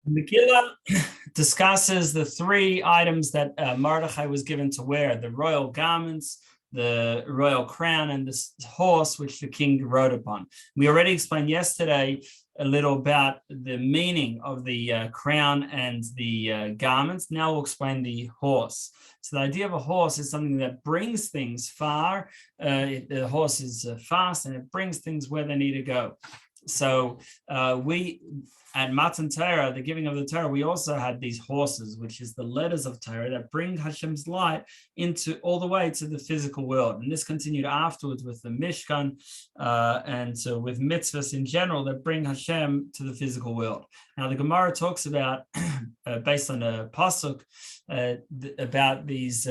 Megillah discusses the three items that Mordechai was given to wear: the royal garments, the royal crown, and this horse which the king rode upon. We already explained yesterday a little about the meaning of the crown and the garments. Now we'll explain the horse. So the idea of a horse is something that brings things far. The horse is fast and it brings things where they need to go. So we, at Matan Torah, the giving of the Torah, we also had these horses, which is the letters of Torah that bring Hashem's light into all the way to the physical world. And this continued afterwards with the Mishkan and so with mitzvahs in general that bring Hashem to the physical world. Now the Gemara talks about, based on a pasuk, about these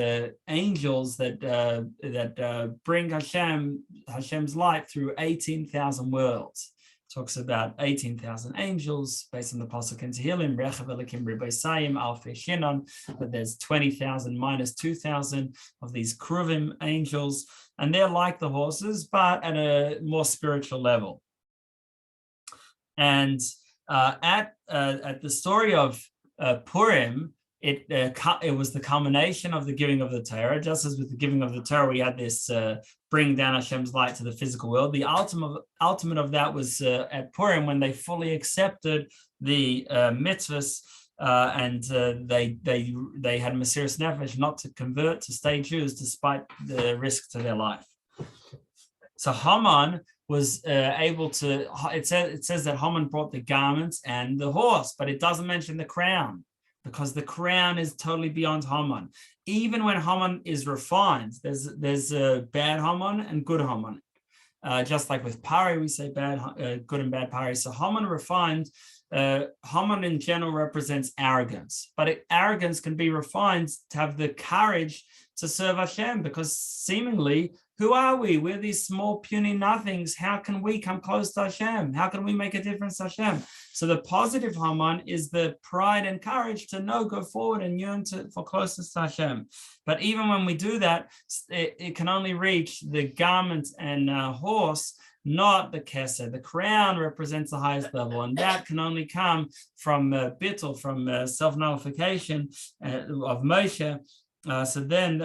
angels that bring Hashem's light through 18,000 worlds. Talks about 18,000 angels based on the pasuk in Tehillim, Rechav Elikim Ribosaim Alfei Shinon, but there's 20,000 minus 2,000 of these Kruvim angels, and they're like the horses, but at a more spiritual level. And at the story of Purim, it was the culmination of the giving of the Torah. Just as with the giving of the Torah, we had this bring down Hashem's light to the physical world. The ultimate of that was at Purim, when they fully accepted the mitzvahs and they had Mesiras Nefesh not to convert, to stay Jews despite the risk to their life. So Haman was able to. It says that Haman brought the garments and the horse, but it doesn't mention the crown, because the crown is totally beyond Haman. Even when Haman is refined, there's a bad Haman and good Haman. Just like with Pari, we say good and bad Pari. So Haman refined, Haman in general represents arrogance, but arrogance can be refined to have the courage to serve Hashem, because seemingly, who are we? We're these small, puny nothings. How can we come close to Hashem? How can we make a difference to Hashem? So the positive Haman is the pride and courage to go forward and yearn for closeness to Hashem. But even when we do that, it can only reach the garment and horse, not the keser. The crown represents the highest level, and that can only come from bittul, from self-nullification of Moshe. So then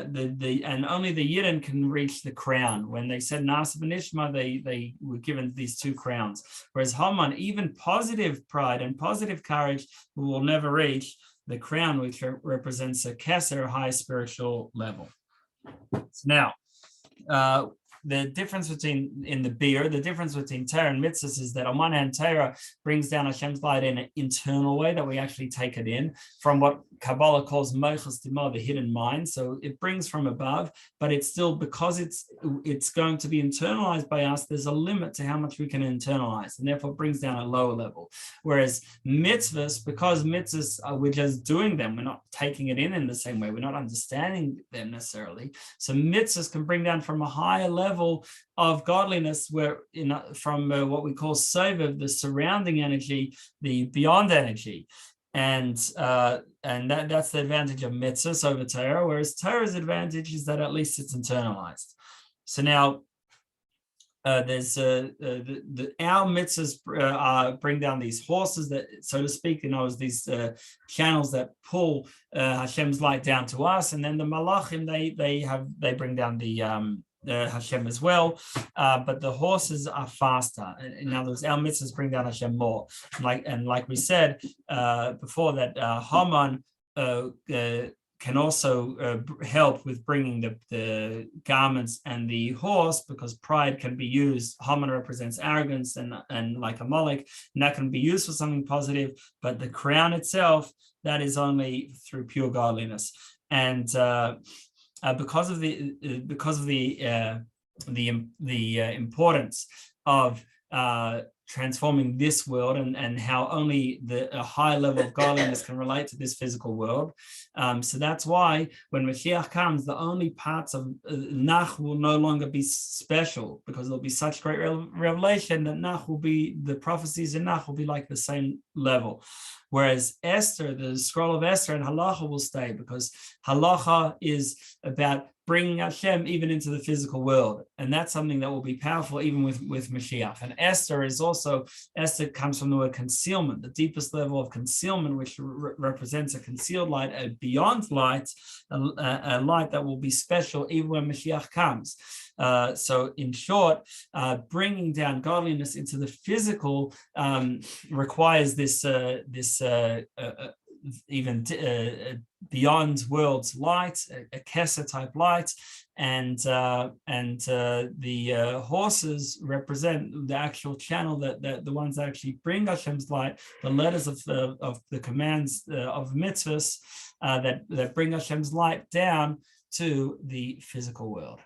and only the Yidden can reach the crown. When they said Nasa B'nishma, they were given these two crowns. Whereas Haman, even positive pride and positive courage, will never reach the crown, which represents a keser, high spiritual level. So now, the difference between the difference between Torah and mitzvahs is that on one hand, Torah brings down Hashem's light in an internal way, that we actually take it in from what Kabbalah calls mochas dima, the hidden mind. So it brings from above, but it's still, because it's going to be internalized by us, there's a limit to how much we can internalize, and therefore it brings down a lower level. Whereas mitzvahs, because mitzvahs we're just doing them, we're not taking it in the same way, we're not understanding them necessarily. So mitzvahs can bring down from a higher level of godliness, where from what we call sovev, the surrounding energy, the beyond energy, and that's the advantage of mitzvahs over Torah. Whereas Torah's advantage is that at least it's internalized. So now there's our mitzvahs bring down these horses that, so to speak, as these channels that pull Hashem's light down to us, and then the malachim they bring down the Hashem as well, but the horses are faster. In other words, our mitzvahs bring down Hashem more. Like we said before, that Haman can also help with bringing the garments and the horse, because pride can be used. Haman represents arrogance and like a Molech, and that can be used for something positive. But the crown itself, that is only through pure godliness. And because of the importance of transforming this world, and how only a high level of godliness can relate to this physical world. So that's why when Mashiach comes, the only parts of Nach will no longer be special, because there'll be such great revelation that Nach will be, the prophecies in Nach will be like the same level. Whereas Esther, the scroll of Esther and Halacha will stay, because Halacha is about bringing Hashem even into the physical world. And that's something that will be powerful even with Mashiach. And Esther comes from the word concealment, the deepest level of concealment, which represents a concealed light, a beyond light, a light that will be special even when Mashiach comes. So in short, bringing down godliness into the physical requires this even beyond world's light, a Kesser type light, and the horses represent the actual channel that the ones that actually bring Hashem's light, the letters of the commands of mitzvahs that bring Hashem's light down to the physical world.